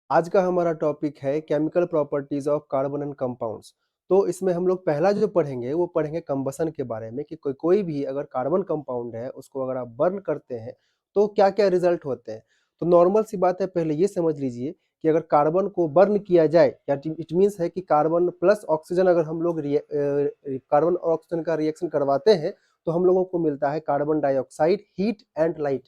आज का हमारा टॉपिक है chemical properties of carbon and compounds. तो इसमें हम लोग पहला जो पढ़ेंगे वो पढ़ेंगे कंबसन के बारे में कि कोई भी अगर कार्बन कंपाउंड है उसको अगर आप बर्न करते हैं तो क्या क्या रिजल्ट होते हैं। तो नॉर्मल सी बात है, पहले ये समझ लीजिए कि अगर कार्बन को बर्न किया जाए या इट मीन्स है कि कार्बन प्लस ऑक्सीजन अगर हम लोग कार्बन और ऑक्सीजन का रिएक्शन करवाते हैं तो हम लोगों को मिलता है carbon dioxide, heat and light.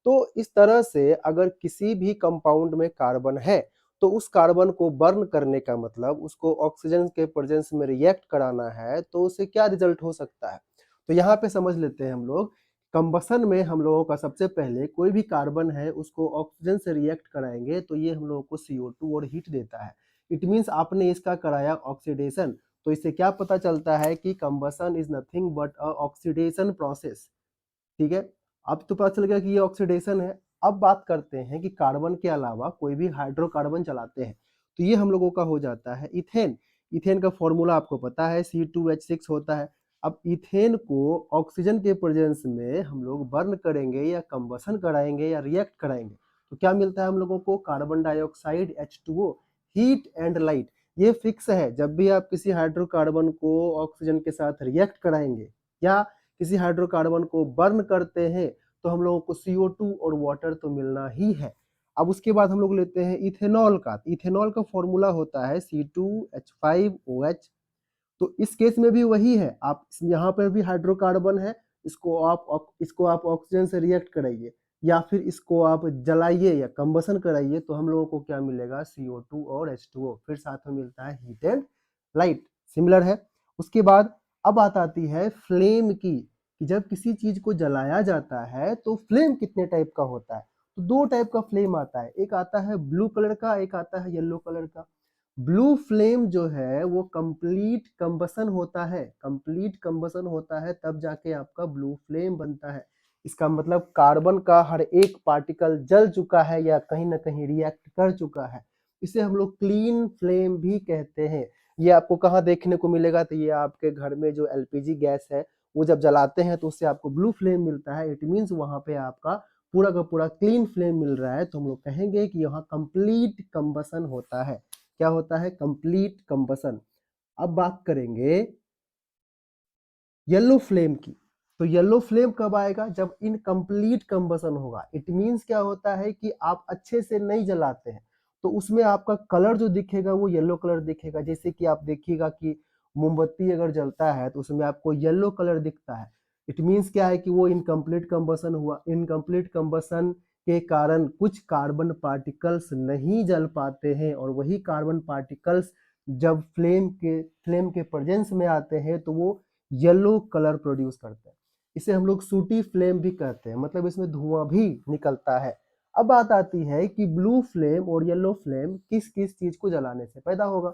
तो इस तरह से अगर किसी भी कंपाउंड में कार्बन है तो उस कार्बन को बर्न करने का मतलब उसको ऑक्सीजन के प्रेजेंस में रिएक्ट कराना है, तो उससे क्या रिजल्ट हो सकता है। तो यहाँ पे समझ लेते हैं हम लोग। कंबसन में हम लोगों का सबसे पहले कोई भी कार्बन है उसको ऑक्सीजन से रिएक्ट कराएंगे तो ये हम लोगों को CO2 और हीट देता है। इट मीन्स आपने इसका कराया ऑक्सीडेशन। तो इससे क्या पता चलता है कि combustion is nothing but a oxidation process. ठीक है, अब तो पता चल गया कि ये ऑक्सीडेशन है। अब बात करते हैं कि कार्बन के अलावा कोई भी हाइड्रोकार्बन चलाते हैं तो ये हम लोगों का हो जाता है इथेन। इथेन का फॉर्मूला आपको पता है, C2H6 होता है। अब इथेन को ऑक्सीजन के प्रेजेंस में हम लोग बर्न करेंगे या कंबसन कराएंगे या रिएक्ट कराएंगे तो क्या मिलता है हम लोगों को, carbon dioxide, H2O, heat and light. ये फिक्स है, जब भी आप किसी हाइड्रोकार्बन को ऑक्सीजन के साथ रिएक्ट कराएंगे या किसी हाइड्रोकार्बन को बर्न करते हैं तो हम लोगों को CO2 और वाटर तो मिलना ही है। अब उसके बाद हम लोग लेते हैं इथेनॉल का। इथेनॉल का फॉर्मूला होता है C2H5OH। तो इस केस में भी वही है, आप यहाँ पर भी हाइड्रोकार्बन है, इसको आप ऑक्सीजन से रिएक्ट कराइए या फिर इसको आप जलाइए या कंबसन कराइए तो हम लोगों को क्या मिलेगा, CO2 और H2O, फिर साथ में मिलता है हीट एंड लाइट। सिमिलर है। उसके बाद अब बात आती है फ्लेम की, कि जब किसी चीज को जलाया जाता है तो फ्लेम कितने टाइप का होता है। तो दो टाइप का फ्लेम आता है, एक आता है ब्लू कलर का, एक आता है येलो कलर का। ब्लू फ्लेम जो है वो कंप्लीट कंबसन होता है, कंप्लीट कंबसन होता है तब जाके आपका ब्लू फ्लेम बनता है। इसका मतलब कार्बन का हर एक पार्टिकल जल चुका है या कहीं ना कहीं रिएक्ट कर चुका है। इसे हम लोग क्लीन फ्लेम भी कहते हैं। ये आपको कहाँ देखने को मिलेगा, तो ये आपके घर में जो LPG गैस है वो जब जलाते हैं तो उससे आपको ब्लू फ्लेम मिलता है। इट मीन्स वहां पे आपका पूरा का पूरा क्लीन फ्लेम मिल रहा है, तो हम लोग कहेंगे कि यहाँ कंप्लीट कंबसन होता है। क्या होता है, कंप्लीट कंबसन। अब बात करेंगे येलो फ्लेम की। तो येलो फ्लेम कब आएगा, जब इनकम्प्लीट कंबसन होगा। इट मींस क्या होता है कि आप अच्छे से नहीं जलाते हैं तो उसमें आपका कलर जो दिखेगा वो येलो कलर दिखेगा। जैसे कि आप देखिएगा कि मोमबत्ती अगर जलता है तो उसमें आपको येलो कलर दिखता है। इट मींस क्या है कि वो इनकम्प्लीट कंबसन हुआ। इनकम्प्लीट कंबसन के कारण कुछ कार्बन पार्टिकल्स नहीं जल पाते हैं और वही कार्बन पार्टिकल्स जब फ्लेम के प्रेजेंस में आते हैं तो वो येलो कलर प्रोड्यूस करते हैं। इसे हम लोग सूटी फ्लेम भी कहते हैं, मतलब इसमें धुआं भी निकलता है। अब बात आती है कि ब्लू फ्लेम और येलो फ्लेम किस किस चीज को जलाने से पैदा होगा।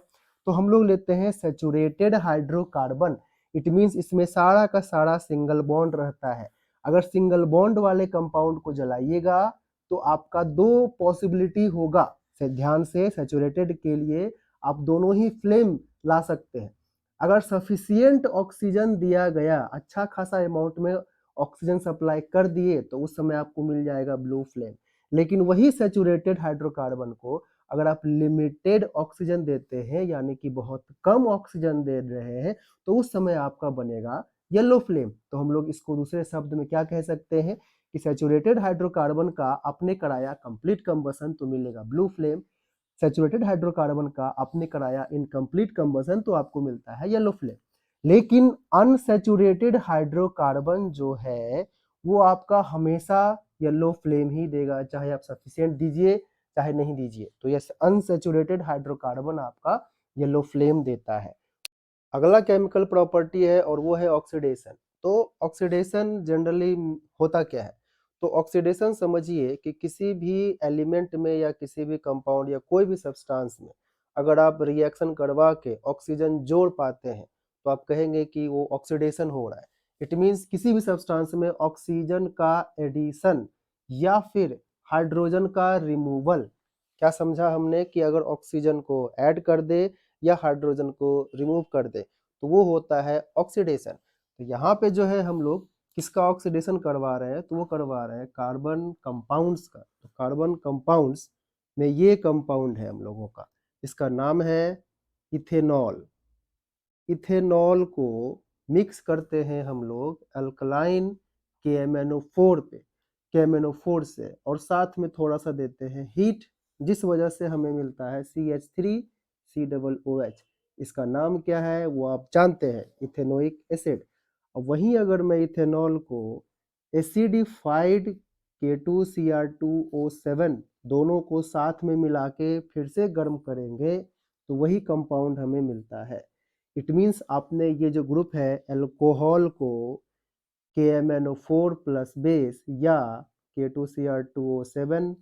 तो हम लोग लेते हैं सेचुरेटेड हाइड्रोकार्बन। इट मींस इसमें सारा का सारा सिंगल बॉन्ड रहता है। अगर सिंगल बॉन्ड वाले कंपाउंड को जलाइएगा तो आपका दो पॉसिबिलिटी होगा। ध्यान से, सेचुरेटेड के लिए आप दोनों ही फ्लेम ला सकते हैं। अगर सफिशियंट ऑक्सीजन दिया गया, अच्छा खासा अमाउंट में ऑक्सीजन सप्लाई कर दिए तो उस समय आपको मिल जाएगा ब्लू फ्लेम। लेकिन वही सेचुरेटेड हाइड्रोकार्बन को अगर आप लिमिटेड ऑक्सीजन देते हैं, यानी कि बहुत कम ऑक्सीजन दे रहे हैं, तो उस समय आपका बनेगा येलो फ्लेम। तो हम लोग इसको दूसरे शब्द में क्या कह सकते हैं कि सेचुरेटेड हाइड्रोकार्बन का आपने कराया कंप्लीट कंबसन तो मिलेगा ब्लू फ्लेम। सैचुरेटेड हाइड्रोकार्बन का आपने कराया इनकम्प्लीट कंबसन तो आपको मिलता है येलो फ्लेम। लेकिन अनसैचुरेटेड हाइड्रोकार्बन जो है वो आपका हमेशा येलो फ्लेम ही देगा, चाहे आप सफिशिएंट दीजिए चाहे नहीं दीजिए। तो ये अनसैचुरेटेड हाइड्रोकार्बन आपका येलो फ्लेम देता है। अगला केमिकल प्रॉपर्टी है और वो है ऑक्सीडेशन। तो ऑक्सीडेशन जनरली होता क्या है, तो ऑक्सीडेशन समझिए कि किसी भी एलिमेंट में या किसी भी कंपाउंड या कोई भी सब्सटेंस में अगर आप रिएक्शन करवा के ऑक्सीजन जोड़ पाते हैं तो आप कहेंगे कि वो ऑक्सीडेशन हो रहा है। इट मींस किसी भी सब्सटेंस में ऑक्सीजन का एडिशन या फिर हाइड्रोजन का रिमूवल। क्या समझा हमने, कि अगर ऑक्सीजन को ऐड कर दे या हाइड्रोजन को रिमूव कर दे तो वो होता है ऑक्सीडेशन। तो यहाँ पे जो है हम लोग किसका ऑक्सीडेशन करवा रहे हैं, तो वो करवा रहे हैं कार्बन कंपाउंड्स का। तो कार्बन कंपाउंड्स में ये कंपाउंड है हम लोगों का, इसका नाम है इथेनॉल। इथेनॉल को मिक्स करते हैं हम लोग अल्कलाइन KMnO4 पे, KMnO4 से, और साथ में थोड़ा सा देते हैं हीट, जिस वजह से हमें मिलता है CH3COOH। इसका नाम क्या है वो आप जानते हैं, इथेनोइक एसिड। और वहीं अगर मैं इथेनॉल को एसिडिफाइड K2Cr2O7 दोनों को साथ में मिला के फिर से गर्म करेंगे तो वही कंपाउंड हमें मिलता है। इट मीन्स आपने ये जो ग्रुप है अल्कोहल को KMnO4 प्लस बेस या K2Cr2O7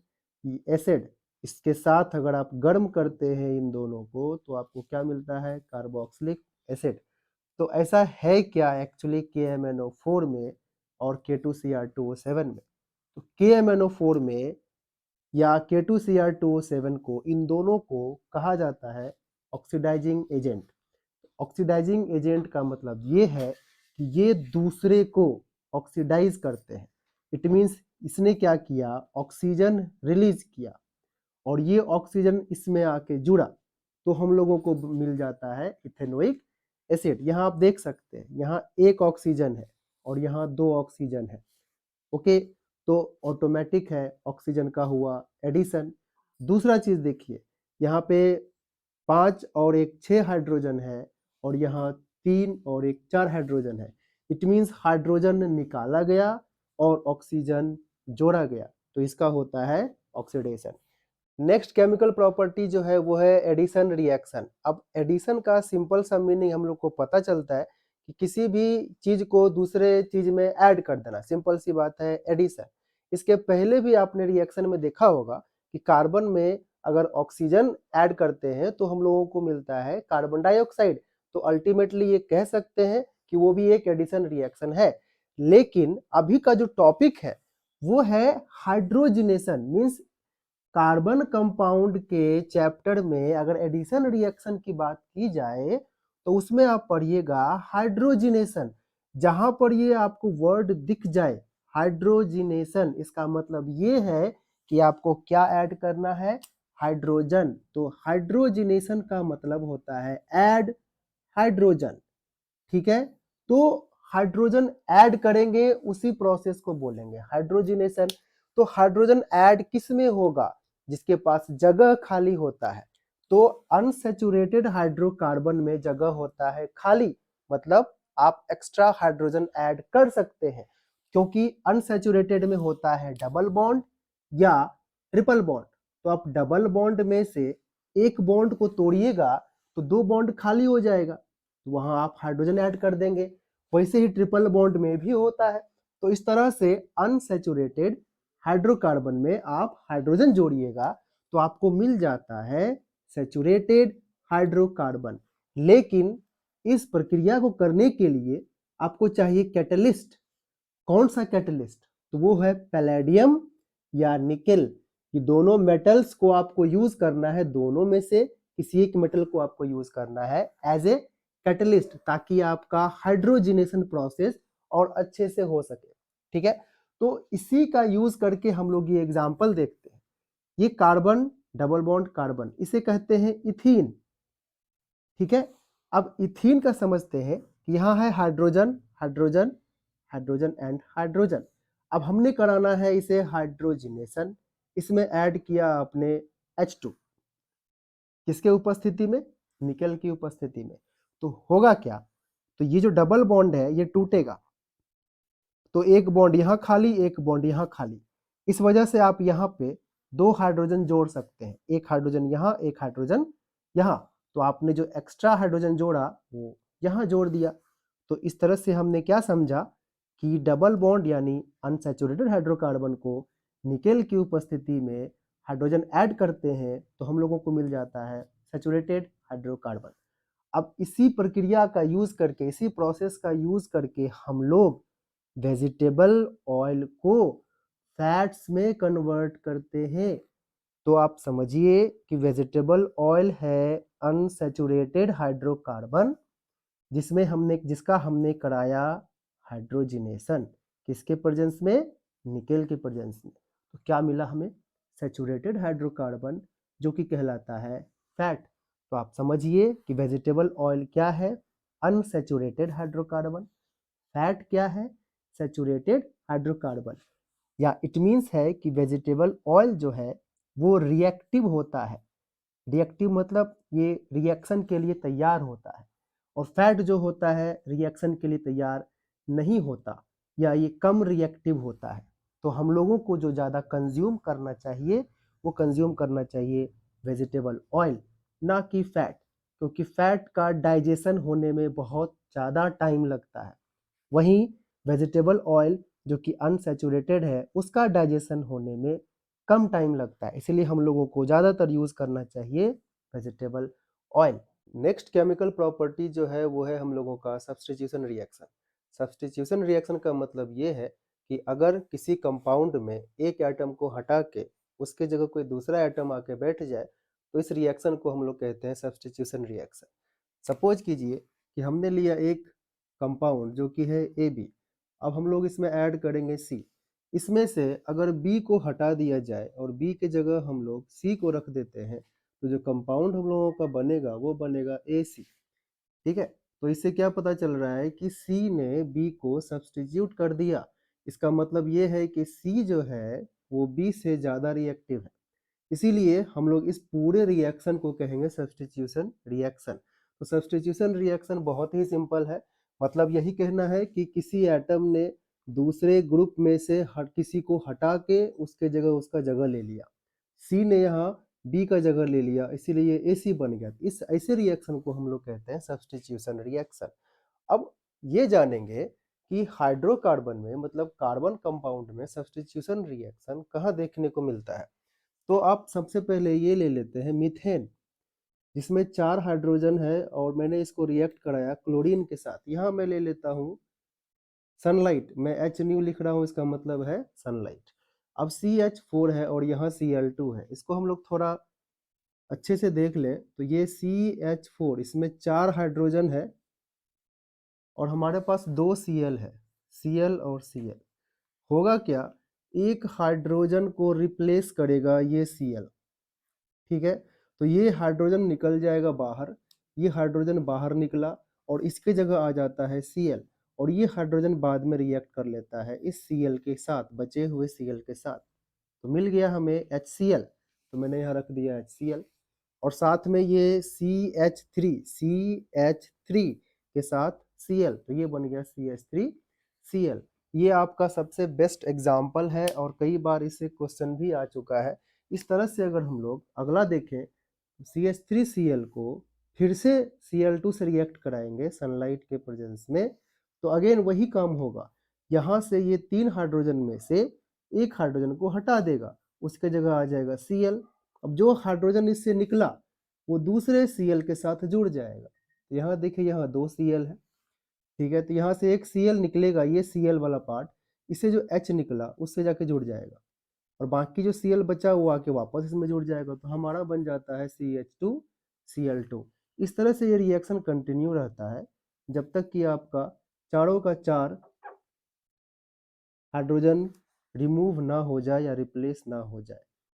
एसिड, इसके साथ अगर आप गर्म करते हैं इन दोनों को तो आपको क्या मिलता है, कार्बोक्सिलिक एसिड। तो ऐसा है क्या एक्चुअली KMnO4 में और K2Cr2O7 में? तो KMnO4 में या K2Cr2O7 को, इन दोनों को कहा जाता है ऑक्सीडाइजिंग एजेंट। ऑक्सीडाइजिंग एजेंट का मतलब ये है कि ये दूसरे को ऑक्सीडाइज करते हैं। इट मीन्स इसने क्या किया, ऑक्सीजन रिलीज किया और ये ऑक्सीजन इसमें आके जुड़ा तो हम लोगों को मिल जाता है इथेनोइक एसिड। यहाँ आप देख सकते हैं, यहाँ एक ऑक्सीजन है और यहाँ दो ऑक्सीजन है। ओके, तो ऑटोमेटिक है, ऑक्सीजन का हुआ एडिशन। दूसरा चीज देखिए, यहाँ पे 5 और एक 6 हाइड्रोजन है और यहाँ 3 और एक 4 हाइड्रोजन है। इट मीन्स हाइड्रोजन निकाला गया और ऑक्सीजन जोड़ा गया, तो इसका होता है ऑक्सीडेशन। नेक्स्ट केमिकल प्रॉपर्टी जो है वो है एडिशन रिएक्शन। अब एडिशन का सिंपल सा मीनिंग हम लोग को पता चलता है कि किसी भी चीज को दूसरे चीज में ऐड कर देना, सिंपल सी बात है एडिशन। इसके पहले भी आपने रिएक्शन में देखा होगा कि कार्बन में अगर ऑक्सीजन ऐड करते हैं तो हम लोगों को मिलता है कार्बन डाइऑक्साइड। तो अल्टीमेटली ये कह सकते हैं कि वो भी एक एडिशन रिएक्शन है। लेकिन अभी का जो टॉपिक है वो है हाइड्रोजिनेशन। मीन्स कार्बन कंपाउंड के चैप्टर में अगर एडिशन रिएक्शन की बात की जाए तो उसमें आप पढ़िएगा हाइड्रोजिनेशन। जहां पर ये आपको वर्ड दिख जाए हाइड्रोजिनेशन, इसका मतलब ये है कि आपको क्या ऐड करना है, हाइड्रोजन। तो हाइड्रोजिनेशन का मतलब होता है ऐड हाइड्रोजन। ठीक है, तो हाइड्रोजन ऐड करेंगे उसी प्रोसेस को बोलेंगे हाइड्रोजिनेशन। तो हाइड्रोजन ऐड किस में होगा, जिसके पास जगह खाली होता है। तो अनसैचुरेटेड हाइड्रोकार्बन में जगह होता है खाली, मतलब आप एक्स्ट्रा हाइड्रोजन ऐड कर सकते हैं, क्योंकि अनसैचुरेटेड में होता है डबल बॉन्ड या ट्रिपल बॉन्ड। तो आप डबल बॉन्ड में से एक बॉन्ड को तोड़िएगा तो दो बॉन्ड खाली हो जाएगा, तो वहां आप हाइड्रोजन ऐड कर देंगे। वैसे ही ट्रिपल बॉन्ड में भी होता है। तो इस तरह से अनसैचुरेटेड हाइड्रोकार्बन में आप हाइड्रोजन जोड़िएगा तो आपको मिल जाता है सैचुरेटेड हाइड्रोकार्बन। लेकिन इस प्रक्रिया को करने के लिए आपको चाहिए कैटलिस्ट। कौन सा कैटलिस्ट, तो वो है पैलेडियम या निकेल। ये दोनों मेटल्स को आपको यूज करना है, दोनों में से किसी एक मेटल को आपको यूज करना है एज ए कैटलिस्ट, ताकि आपका हाइड्रोजिनेशन प्रोसेस और अच्छे से हो सके। ठीक है, तो इसी का यूज करके हम लोग ये एग्जांपल देखते हैं। ये कार्बन, डबल बॉन्ड कार्बन, इसे कहते हैं इथीन। ठीक है, अब इथीन का समझते हैं कि यहाँ है hydrogen hydrogen hydrogen and hydrogen. अब हमने कराना है इसे हाइड्रोजिनेशन। इसमें ऐड किया आपने H2, किसके उपस्थिति में, निकेल की उपस्थिति में। तो होगा क्या, तो ये जो डबल बॉन्ड है ये टूटेगा, तो एक बॉन्ड यहाँ खाली एक बॉन्ड यहाँ खाली। इस वजह से आप यहाँ पे दो हाइड्रोजन जोड़ सकते हैं, एक हाइड्रोजन यहाँ एक हाइड्रोजन यहाँ। तो आपने जो एक्स्ट्रा हाइड्रोजन जोड़ा वो यहाँ जोड़ दिया। तो इस तरह से हमने क्या समझा कि डबल बॉन्ड यानी अनसैचुरेटेड हाइड्रोकार्बन को निकेल की उपस्थिति में हाइड्रोजन ऐड करते हैं तो हम लोगों को मिल जाता है सैचुरेटेड हाइड्रोकार्बन। अब इसी प्रक्रिया का यूज करके, इसी प्रोसेस का यूज करके हम लोग वेजिटेबल ऑयल को फैट्स में कन्वर्ट करते हैं। तो आप समझिए कि वेजिटेबल ऑयल है अनसैचुरेटेड हाइड्रोकार्बन जिसका हमने कराया हाइड्रोजिनेशन, किसके प्रेजेंस में, निकेल के प्रेजेंस में। तो क्या मिला हमें, सैचुरेटेड हाइड्रोकार्बन जो कि कहलाता है फैट। तो आप समझिए कि वेजिटेबल ऑयल क्या है, अनसैचुरेटेड हाइड्रोकार्बन। फैट क्या है, सैचुरेटेड हाइड्रोकार्बन। या इट मीन्स है कि वेजिटेबल ऑयल जो है वो रिएक्टिव होता है। रिएक्टिव मतलब ये रिएक्शन के लिए तैयार होता है, और फैट जो होता है रिएक्शन के लिए तैयार नहीं होता, या ये कम रिएक्टिव होता है। तो हम लोगों को जो ज़्यादा कंज्यूम करना चाहिए वो कंज्यूम करना चाहिए वेजिटेबल ऑयल, ना कि फैट, क्योंकि फैट का डाइजेशन होने में बहुत ज़्यादा टाइम लगता है। वहीं वेजिटेबल ऑयल जो कि अनसैचुरेटेड है उसका डाइजेशन होने में कम टाइम लगता है, इसलिए हम लोगों को ज़्यादातर यूज़ करना चाहिए vegetable oil. Next chemical property जो है वो है हम लोगों का सब्स्टिट्यूशन रिएक्शन। सब्स्टिट्यूशन रिएक्शन का मतलब ये है कि अगर किसी कंपाउंड में एक एटम को हटा के उसके जगह कोई दूसरा एटम आके बैठ जाए तो इस रिएक्शन को हम लोग कहते हैं सब्स्टिट्यूशन रिएक्शन। सपोज कीजिए कि हमने लिया एक कंपाउंड जो कि है AB, अब हम लोग इसमें ऐड करेंगे C। इसमें से अगर B को हटा दिया जाए और B के जगह हम लोग C को रख देते हैं तो जो कंपाउंड हम लोगों का बनेगा वो बनेगा AC। ठीक है, तो इससे क्या पता चल रहा है कि C ने B को सब्स्टिट्यूट कर दिया। इसका मतलब ये है कि C जो है वो B से ज़्यादा रिएक्टिव है, इसीलिए हम लोग इस पूरे रिएक्शन को कहेंगे सब्स्टिट्यूशन रिएक्शन। तो सब्स्टिट्यूशन रिएक्शन बहुत ही सिंपल है, मतलब यही कहना है कि किसी एटम ने दूसरे ग्रुप में से किसी को हटा के उसके जगह उसका जगह ले लिया। सी ने यहाँ बी का जगह ले लिया, इसीलिए ये AC बन गया। इस ऐसे रिएक्शन को हम लोग कहते हैं सब्स्टिट्यूशन रिएक्शन। अब ये जानेंगे कि हाइड्रोकार्बन में मतलब कार्बन कंपाउंड में सब्स्टिट्यूशन रिएक्शन कहाँ देखने को मिलता है। तो आप सबसे पहले ये ले लेते हैं मीथेन, जिसमें 4 हाइड्रोजन है और मैंने इसको रिएक्ट कराया क्लोरीन के साथ। यहाँ मैं ले लेता हूँ सनलाइट, मैं H न्यू लिख रहा हूँ, इसका मतलब है सनलाइट। अब CH4 है और यहाँ Cl2 है, इसको हम लोग थोड़ा अच्छे से देख लें तो ये CH4 इसमें 4 हाइड्रोजन है और हमारे पास 2 Cl है, Cl और Cl। होगा क्या, एक हाइड्रोजन को रिप्लेस करेगा ये Cl। ठीक है, तो ये हाइड्रोजन निकल जाएगा बाहर, ये हाइड्रोजन बाहर निकला और इसके जगह आ जाता है Cl, और ये हाइड्रोजन बाद में रिएक्ट कर लेता है इस Cl के साथ, बचे हुए Cl के साथ, तो मिल गया हमें HCl। तो मैंने यहाँ रख दिया HCl, और साथ में ये CH3 के साथ Cl, तो ये बन गया CH3Cl। ये आपका सबसे बेस्ट एग्जाम्पल है और कई बार इससे क्वेश्चन भी आ चुका है। इस तरह से अगर हम लोग अगला देखें, CH3Cl को फिर से Cl2 से रिएक्ट कराएंगे सनलाइट के प्रेजेंस में, तो अगेन वही काम होगा। यहाँ से ये 3 हाइड्रोजन में से एक हाइड्रोजन को हटा देगा, उसके जगह आ जाएगा Cl। अब जो हाइड्रोजन इससे निकला वो दूसरे Cl के साथ जुड़ जाएगा। तो यहाँ देखिए, यहाँ 2 Cl है। ठीक है, तो यहाँ से एक Cl निकलेगा, ये Cl वाला पार्ट, इससे जो H निकला उससे जाके जुड़ जाएगा, और बाकी जो Cl बचा वो आके वापस इसमें जुड़ जाएगा, तो हमारा बन जाता है CH2Cl2। इस तरह से ये रिएक्शन कंटिन्यू रहता है जब तक कि आपका चारों का चार हाइड्रोजन रिमूव ना हो जाए या रिप्लेस ना हो जाए।